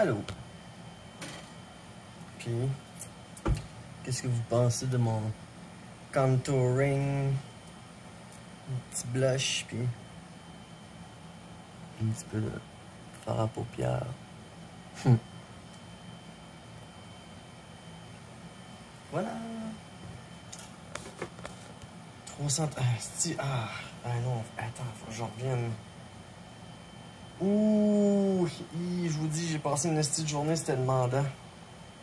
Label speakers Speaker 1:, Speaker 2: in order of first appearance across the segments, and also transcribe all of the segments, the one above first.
Speaker 1: Allô? Puis, qu'est-ce que vous pensez de mon contouring? Un petit blush, puis un petit peu de fard à paupières. Voilà. 300... Ah non, attends, faut que je revienne. Ouh, je vous dis, j'ai passé une petite journée, c'était demandant.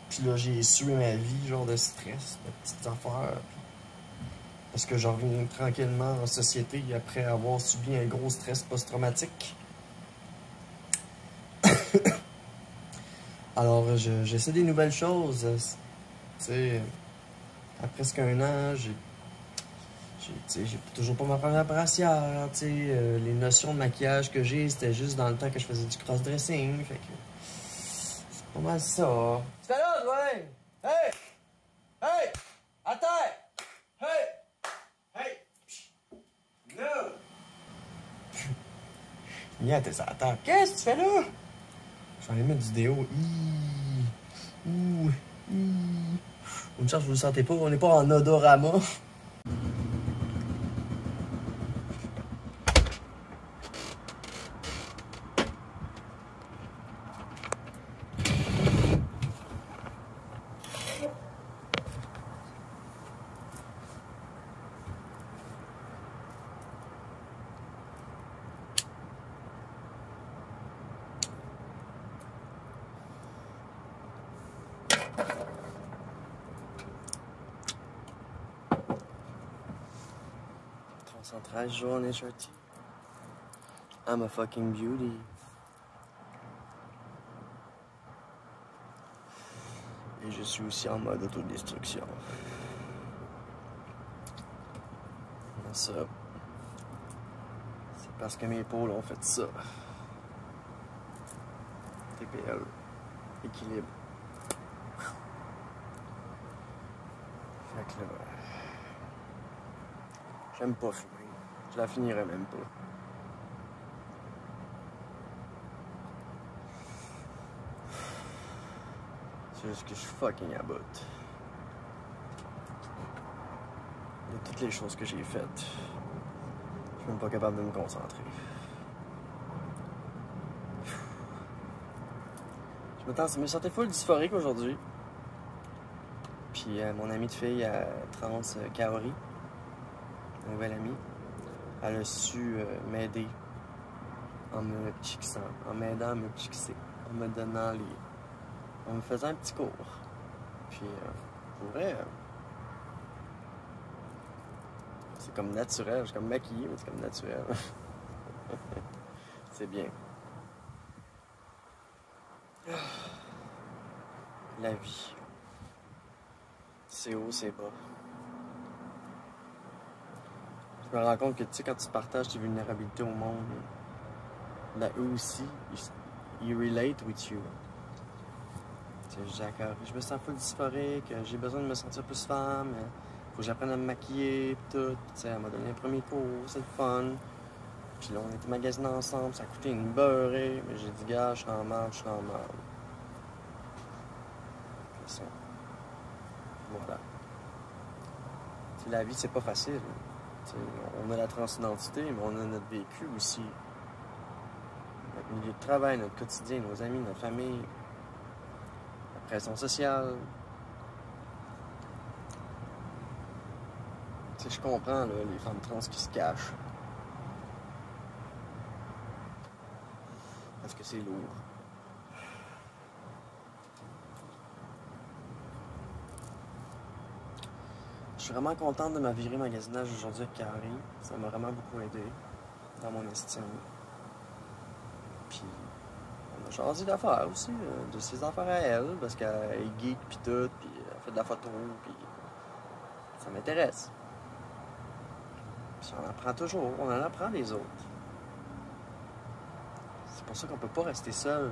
Speaker 1: Puis là, j'ai sué ma vie, genre de stress, de petites affaires. Parce que je reviens tranquillement en société après avoir subi un gros stress post-traumatique. Alors, j'essaie des nouvelles choses. Tu sais, après presque un an, j'ai toujours pas ma première brassière. Tu sais, les notions de maquillage que j'ai, c'était juste dans le temps que je faisais du cross-dressing. Fait que c'est pas mal ça. Tu fais là, Dwayne? Hey! Hey! À terre! Hey! Hey! No! Viens, t'es à terre. Qu'est-ce que tu fais là? Je vais aller mettre du déo. Une chance, vous le sentez pas, on n'est pas en odorama. « 13 jours en HRT. I'm a fucking beauty. » Et je suis aussi en mode autodestruction. Ça, c'est parce que mes épaules ont fait ça. TPL. Équilibre. Fait que là, j'aime pas fumer. Je la finirai même pas. C'est juste que je suis fucking à bout. De toutes les choses que j'ai faites, je suis même pas capable de me concentrer. Je me sentais full dysphorique aujourd'hui. Puis mon amie de fille, trans, Kaori, ma nouvelle amie, elle a su m'aider en me chicksant, en m'aidant à me chickser, en me donnant en me faisant un petit cours. Puis, pour vrai, c'est comme naturel. Je suis comme maquillé, mais c'est comme naturel. C'est bien. La vie. C'est haut, c'est bas. Je me rends compte que, tu sais, quand tu partages tes vulnérabilités au monde, ben, eux aussi, ils relate with you. Je me sens full dysphorique, j'ai besoin de me sentir plus femme, faut que j'apprenne à me maquiller, pis tout. T'sais, elle m'a donné un premier cours, c'est le fun. Puis là, on était magasinés ensemble, ça a coûté une beurrée, mais j'ai dit, gars, je suis en marde. Ça. Voilà. T'sais, la vie, c'est pas facile. T'sais, on a la transidentité, mais on a notre vécu aussi. Notre milieu de travail, notre quotidien, nos amis, notre famille. Pression sociale. Tu sais, je comprends, là, les femmes trans qui se cachent. Parce que c'est lourd. Je suis vraiment contente de ma virée magasinage aujourd'hui avec Carrie. Ça m'a vraiment beaucoup aidé dans mon estime. Puis, on a choisi d'affaires aussi, de ses affaires à elle, parce qu'elle est geek pis tout, puis elle fait de la photo, puis ça m'intéresse. Puis on apprend toujours, on en apprend des autres. C'est pour ça qu'on peut pas rester seul.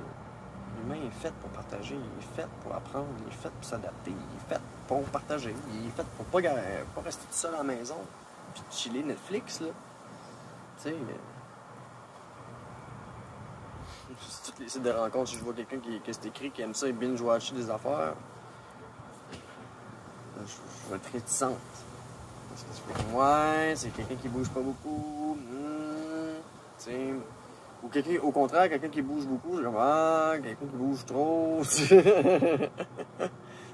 Speaker 1: L'humain est fait pour partager, il est fait pour apprendre, il est fait pour s'adapter, il est fait pour partager, il est fait pour pas rester tout seul à la maison, puis chiller Netflix, là. Tu sais... Sur tous les sites de rencontres, si je vois quelqu'un qui c'est écrit, qui aime ça et binge-watcher des affaires, je vais être réticente. Parce que tu fais, ouais, c'est quelqu'un qui bouge pas beaucoup. Tu sais. Ou quelqu'un, au contraire, quelqu'un qui bouge beaucoup, je dis, ah, quelqu'un qui bouge trop.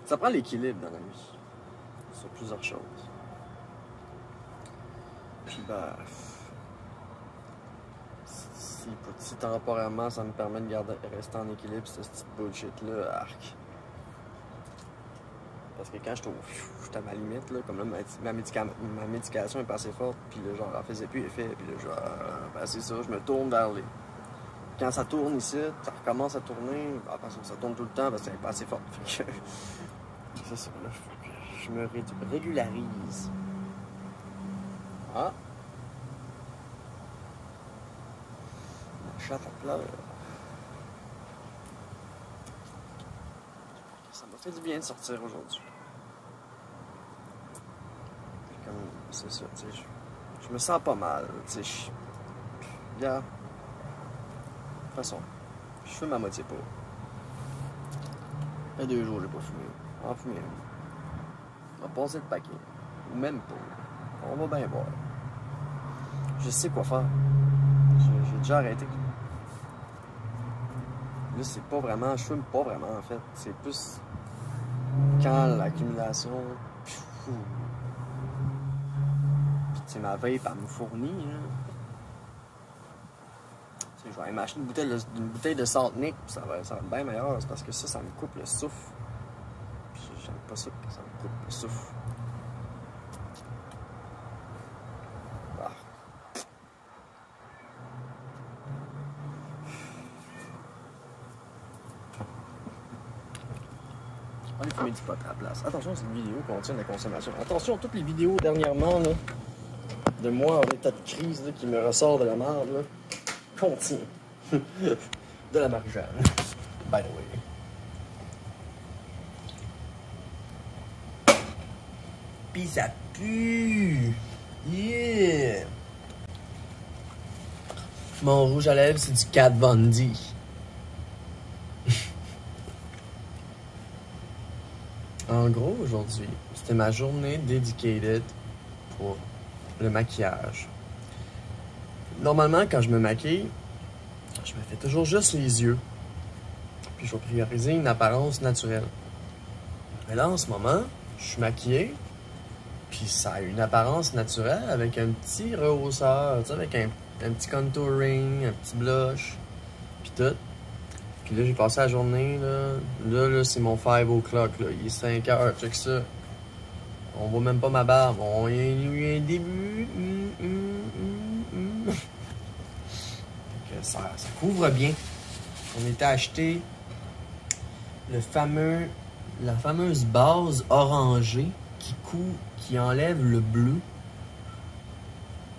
Speaker 1: Ça prend l'équilibre dans la vie. Sur plusieurs choses. Puis, ben. Si temporairement ça me permet de rester en équilibre, ce petit bullshit-là, arc. Parce que quand je suis à ma limite, là, comme là, ma médication est pas assez forte, puis là, genre, elle faisait plus effet, puis là, genre, ben, c'est ça, je me tourne vers les. Quand ça tourne ici, ça recommence à tourner, parce que ça tourne tout le temps, parce que c'est pas assez fort. Fait que, c'est ça, là, je me régularise. Ah! La chatte à pleurs. Ça m'a fait du bien de sortir aujourd'hui. Comme, c'est ça, tu sais, je me sens pas mal, tu sais, de toute façon, je fume à moitié pas. Ça fait 2 jours que j'ai pas fumé. On va fumer. On va passer le paquet. Ou même pas. On va bien voir. Je sais quoi faire. J'ai déjà arrêté. Là, c'est pas vraiment... Je fume pas vraiment, en fait. C'est plus... Quand l'accumulation... Puis, tu sais, ma vape, elle me fournit, hein. Je vais aller m'acheter une bouteille de Salt Nick, ça va être bien meilleur. C'est parce que ça me coupe le souffle. Puis j'aime pas ça que ça me coupe le souffle. Ah. On va aller fumer du pot à la place. Attention, cette vidéo contient de la consommation. Attention, toutes les vidéos dernièrement là, de moi en état de crise là, qui me ressort de la merde là, contient de la marijuana. By the way. Pis ça pue! Yeah! Mon rouge à lèvres, c'est du Kat Von D. En gros, aujourd'hui, c'était ma journée dedicated pour le maquillage. Normalement, quand je me maquille, je me fais toujours juste les yeux. Puis je vais prioriser une apparence naturelle. Mais là, en ce moment, je suis maquillé, puis ça a une apparence naturelle avec un petit rehausseur, tu sais, avec un petit contouring, un petit blush, puis tout. Puis là, j'ai passé la journée, là c'est mon 5 o'clock, là. Il est 5 heures, check ça. On voit même pas ma barbe, il y a un début. Ça couvre bien. On était acheté la fameuse base orangée qui enlève le bleu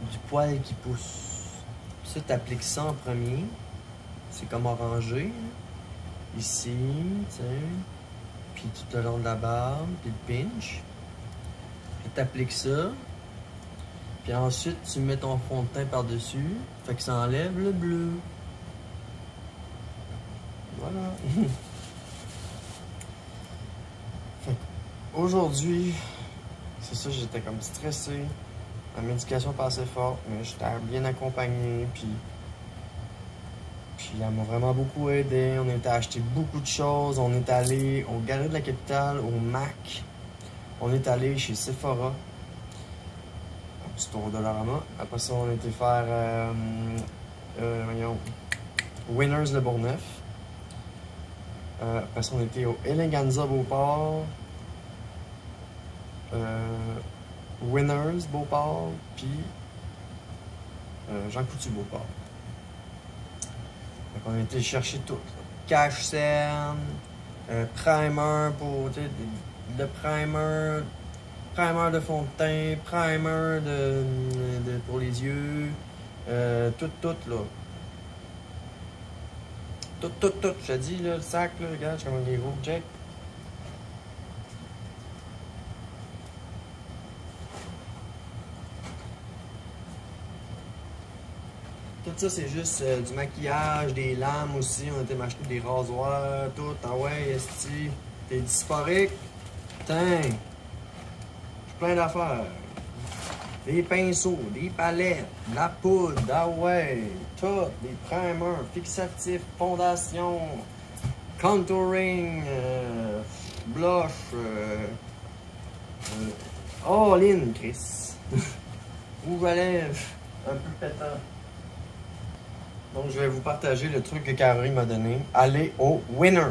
Speaker 1: du poil qui pousse. Ça, tu appliques ça en premier. C'est comme orangé. Ici, tu sais. Puis tout le long de la barbe, puis le pinch. Puis tu appliques ça. Puis ensuite, tu mets ton fond de teint par-dessus. Fait que ça enlève le bleu. Voilà. Aujourd'hui, c'est ça, j'étais comme stressé. La médication passait fort, mais j'étais bien accompagné. Puis elle m'a vraiment beaucoup aidé. On était acheté beaucoup de choses. On est allé au Galerie de la Capitale, au MAC. On est allé chez Sephora. Un petit tour de Dollarama. Après ça, on a été faire Winners Le Bourgneuf. Après ça, on était au Eleganza Beauport. Winners Beauport. Puis Jean Coutu Beauport. Donc on a été chercher tout. Cache cerne, primer pour le primer de fond de teint, primer pour les yeux, tout là. Tout, je te dis là, le sac là, regarde, c'est comme un gros check. Tout. ça, c'est juste du maquillage, des lames aussi. On a été m'acheter des rasoirs, tout. Ah ouais, esti. T'es dysphorique? Putain. J'ai plein d'affaires. Des pinceaux, des palettes, de la poudre, ah ouais. Tout. Des primers, fixatifs, fondation, contouring, blush. All in, Chris. Rouge à lèvres, un peu pétant. Donc, je vais vous partager le truc que Carrie m'a donné. Allez au Winners,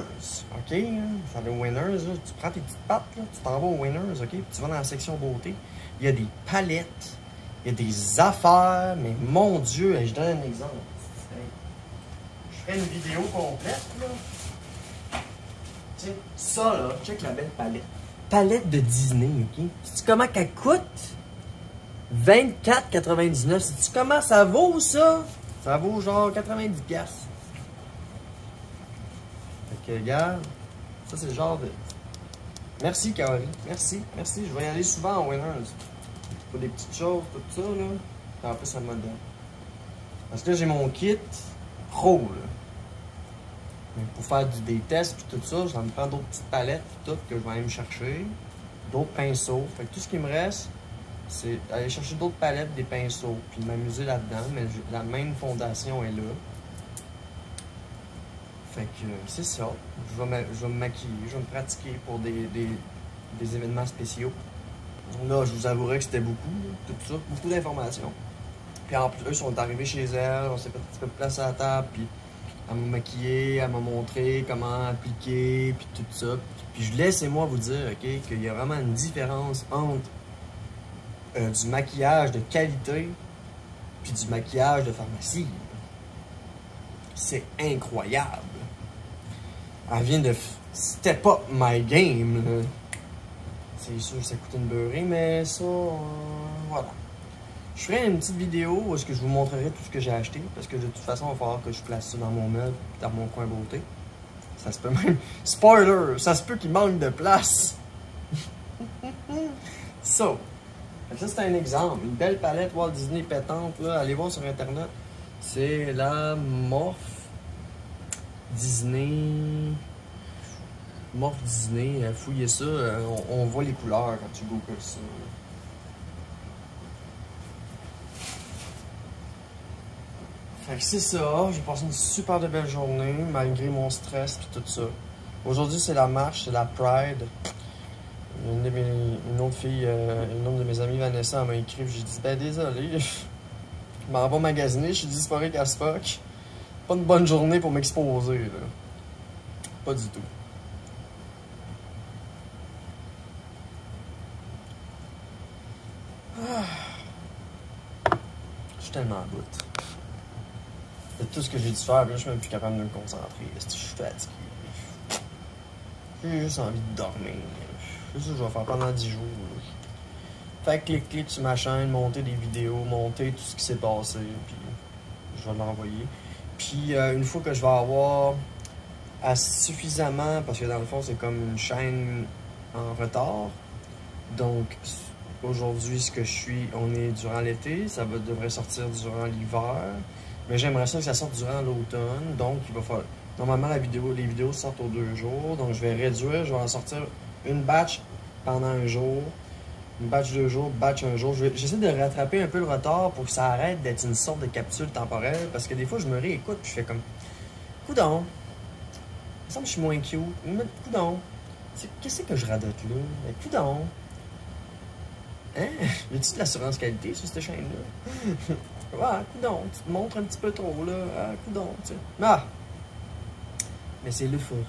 Speaker 1: OK? Vous allez au Winners, là, tu prends tes petites pattes, là, tu t'en vas au Winners, OK? Puis tu vas dans la section beauté. Il y a des palettes, il y a des affaires, mais mon Dieu, je donne un exemple. Je ferai une vidéo complète, là. Tu sais, ça, là, check la belle palette. Palette de Disney, OK? Sais-tu comment qu'elle coûte? 24,99. Sais-tu comment ça vaut, ça? Ça vaut genre 90$. Fait que, regarde, ça, c'est le genre de... Merci, Carrie. Merci, merci. Je vais y aller souvent en Winners. Pour des petites choses, tout ça, là. Et en plus, ça me donne. Parce que là, j'ai mon kit pro, là. Mais pour faire des tests puis tout ça, j'en prends d'autres petites palettes puis tout que je vais aller me chercher. D'autres pinceaux. Fait que tout ce qui me reste, c'est aller chercher d'autres palettes, des pinceaux, puis m'amuser là-dedans. Mais la même fondation est là. Fait que c'est ça. Je vais me maquiller, je vais me pratiquer pour des événements spéciaux. Là, je vous avouerai que c'était beaucoup, là, tout ça, beaucoup d'informations. Puis en plus, eux sont arrivés chez elle, on s'est fait un petit peu de place à la table, puis elle m'a maquillé, elle m'a montré comment appliquer, puis tout ça. Puis laissez-moi vous dire, OK, qu'il y a vraiment une différence entre du maquillage de qualité puis du maquillage de pharmacie. C'est incroyable. Elle vient de step up my game, là. C'est sûr que ça coûte une beurrée, mais ça, voilà. Je ferai une petite vidéo où est-ce que je vous montrerai tout ce que j'ai acheté, parce que de toute façon, il va falloir que je place ça dans mon meuble, dans mon coin beauté. Ça se peut même... Spoiler! Ça se peut qu'il manque de place! So, ça c'est un exemple. Une belle palette Walt Disney pétante, là. Allez voir sur Internet. C'est la Morph Disney... Morph Disney, fouillez ça, on voit les couleurs quand tu googles ça. Fait que c'est ça, j'ai passé une super de belle journée, malgré mon stress et tout ça. Aujourd'hui c'est la marche, c'est la Pride. Une autre fille, une autre de mes amies, Vanessa, elle m'a écrit, j'ai dit, ben désolé, je m'en vais magasiner, je suis dysphorique as fuck. Pas une bonne journée pour m'exposer, là. Pas du tout. Je suis tellement à bout. C'est tout ce que j'ai dû faire, là, je suis même plus capable de me concentrer. Je suis fatigué. J'ai juste envie de dormir. C'est ça que je vais faire pendant 10 jours. Là. Fait que cliquer sur ma chaîne, monter des vidéos, monter tout ce qui s'est passé, puis je vais l'envoyer. Puis une fois que je vais avoir suffisamment, parce que dans le fond c'est comme une chaîne en retard, donc aujourd'hui ce que je suis, on est durant l'été, ça devrait sortir durant l'hiver, mais j'aimerais ça que ça sorte durant l'automne, donc il va falloir... Normalement les vidéos sortent aux 2 jours, donc je vais réduire, je vais en sortir une batch pendant un jour, une batch 2 jours, batch 1 jour. J'essaie de rattraper un peu le retard pour que ça arrête d'être une sorte de capsule temporelle, parce que des fois je me réécoute puis je fais comme coudonc, il me semble que je suis moins cute, mais coudonc, qu'est-ce que je radote là? Mais coudonc, hein? Y a-tu de l'assurance qualité sur cette chaîne-là? Ouais, coudonc, tu te montres un petit peu trop là, ah, coudonc, tu sais. Ah! Mais c'est l'euphorie.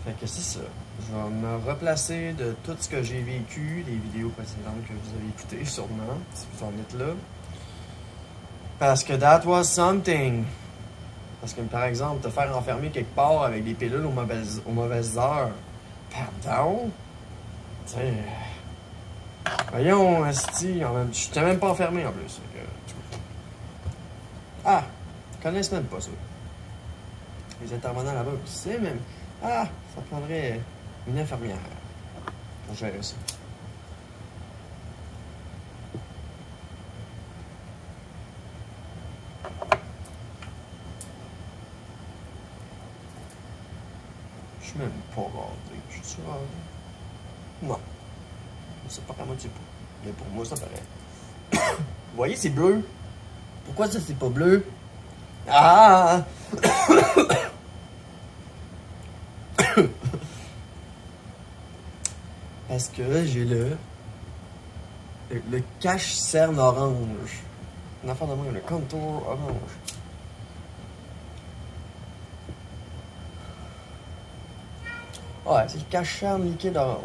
Speaker 1: Fait que c'est ça. Je vais me replacer de tout ce que j'ai vécu, les vidéos précédentes que vous avez écoutées, sûrement, si vous en êtes là. Parce que that was something. Parce que, par exemple, te faire enfermer quelque part avec des pilules aux mauvaises heures. Pardon? Tu sais... Voyons, asti, je t'ai même pas enfermé en plus. Ah! Ils connaissent même pas ça. Les intervenants là-bas, tu sais même. Ah! Ça prendrait une infirmière pour gérer ça. suis même pas rasé. Je suis rasé. Non. Ça paraît à moitié pas. Mais pour moi, ça paraît. Vous voyez, c'est bleu. Pourquoi ça, c'est pas bleu? Ah! Parce que j'ai le cache-cerne orange. Une affaire de moi, le contour orange. Ouais, c'est le cache-cerne liquide orange.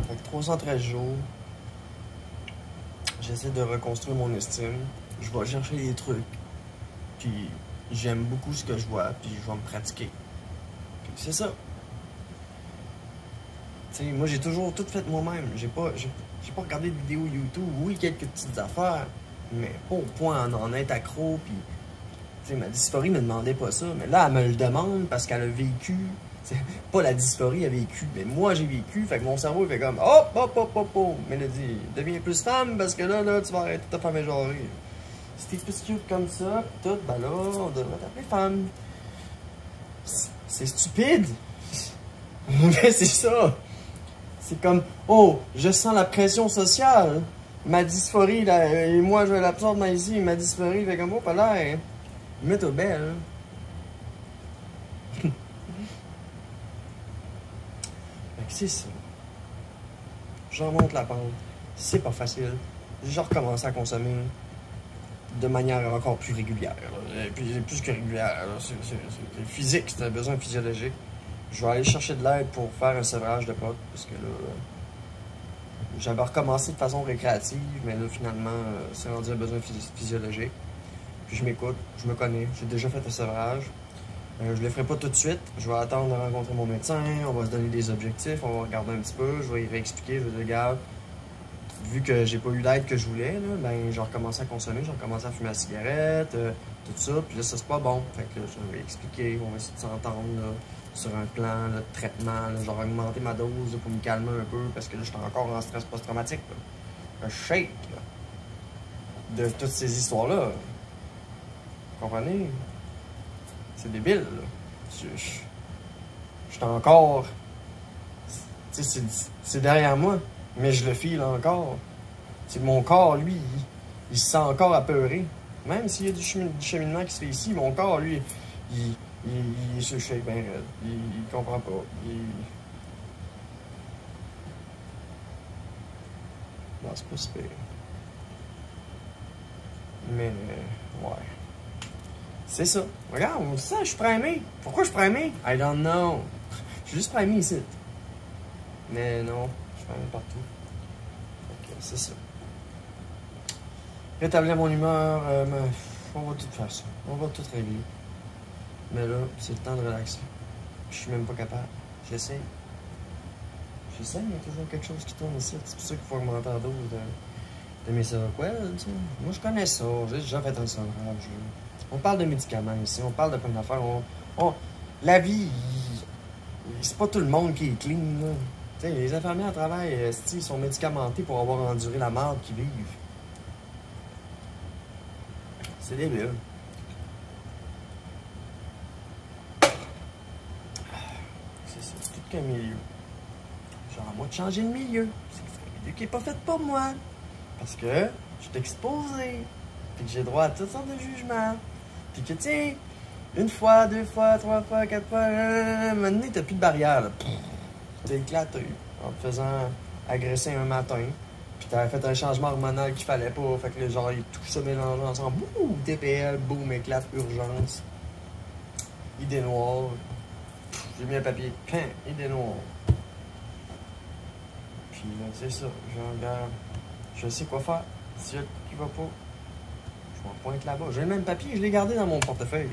Speaker 1: Fait que 313 jours. J'essaie de reconstruire mon estime. Je vais chercher des trucs. Puis j'aime beaucoup ce que je vois. Puis je vais me pratiquer. C'est ça. T'sais, moi j'ai toujours tout fait moi-même. J'ai pas regardé de vidéos YouTube. Oui, quelques petites affaires. Mais pas au point d'en être accro. Puis, t'sais, ma dysphorie me demandait pas ça. Mais là, elle me le demande parce qu'elle a vécu. Pas la dysphorie a vécu, mais moi j'ai vécu, fait que mon cerveau il fait comme hop, hop, hop, hop, hop. Mélodie, deviens plus femme parce que là, tu vas arrêter de te faire mégenrer. Si t'es plus cute comme ça, pis tout, ben là, on devrait t'appeler femme. C'est stupide! Mais c'est ça! C'est comme, oh, je sens la pression sociale. Ma dysphorie, là, et moi je l'absorbe ici, ma dysphorie fait comme, oh, pas là, hein. Mets-toi belle, hein. C'est ça. Je remonte la pente. C'est pas facile. Je recommence à consommer de manière encore plus régulière. Et puis, plus que régulière. C'est physique, c'est un besoin physiologique. Je vais aller chercher de l'aide pour faire un sevrage de potes. Parce que là, j'avais recommencé de façon récréative, mais là, finalement, c'est rendu un besoin physiologique. Puis je m'écoute, je me connais. J'ai déjà fait un sevrage. Je le ferai pas tout de suite. Je vais attendre de rencontrer mon médecin. On va se donner des objectifs. On va regarder un petit peu. Je vais y réexpliquer. Je vais dire, regarde, vu que j'ai pas eu l'aide que je voulais, là, ben, j'ai recommencé à consommer. J'ai recommencé à fumer la cigarette, tout ça. Puis là, ça, c'est pas bon. Fait que là, je vais expliquer. On va essayer de s'entendre sur un plan là, de traitement. Là. Je vais augmenter ma dose là, pour me calmer un peu parce que là, je suis encore en stress post-traumatique. Un shake là, de toutes ces histoires-là. Vous comprenez? C'est débile, là. Je suis encore... Tu sais, c'est derrière moi, mais je le file encore. C'est mon corps, lui, il se sent encore apeuré. Même s'il y a du cheminement qui se fait ici, mon corps, lui, il se shake bien raide. Il comprend pas. Non, c'est pas super. Mais, ouais. C'est ça. Regarde, ça, je suis primé. Pourquoi je suis primé? I don't know. Je suis juste primé ici. Mais non, je suis primé partout. Ok, c'est ça. Rétablir mon humeur, on va tout faire ça. On va tout régler. Mais là, c'est le temps de relaxer. Je suis même pas capable. J'essaye. J'essaye, mais il y a toujours quelque chose qui tourne ici. C'est pour ça qu'il faut augmenter la dose de mes Seroquel. Moi, je connais ça. J'ai déjà fait un sevrage. On parle de médicaments ici, on parle de plein d'affaires. La vie, c'est pas tout le monde qui est clean. Là. Les infirmières travaillent, ils sont médicamentés pour avoir enduré la merde qu'ils vivent. C'est débile. C'est ça, c'est tout qu'un milieu. Genre, à moi de changer de milieu. C'est un milieu qui est pas fait pour moi. Parce que je suis exposé. Puis que j'ai droit à toutes sortes de jugements. Puis que, tu sais, une fois, deux fois, trois fois, quatre fois, maintenant, t'as plus de barrière, là. T'es éclaté en te faisant agresser un matin. Puis t'avais fait un changement hormonal qu'il fallait pas. Fait que, genre, tout ça mélangé ensemble. Boum, TPL, boum, éclate, urgence. Idée noire. J'ai mis un papier. Idée noire. Puis là, c'est ça. Je regarde. Je sais quoi faire. Si y a qui va pas, je m'en pointe là-bas. J'ai le même papier, je l'ai gardé dans mon portefeuille.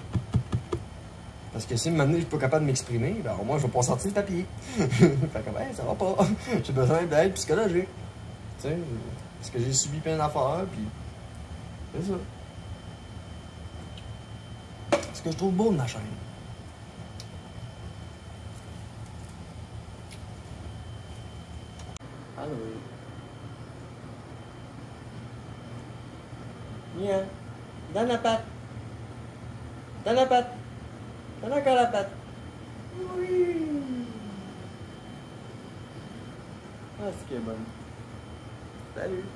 Speaker 1: Parce que si maintenant je suis pas capable de m'exprimer, ben au moins je vais pas sortir le papier. Fait que ben, ça va pas. J'ai besoin d'aide psychologique. Tu sais, parce que j'ai subi plein d'affaires, puis c'est ça. Ce que je trouve beau de ma chaîne, Allô. Viens. Donne la patte. Donne la patte. Donne encore la patte. Oui. Ah, c'est qu'elle est bonne. Salut.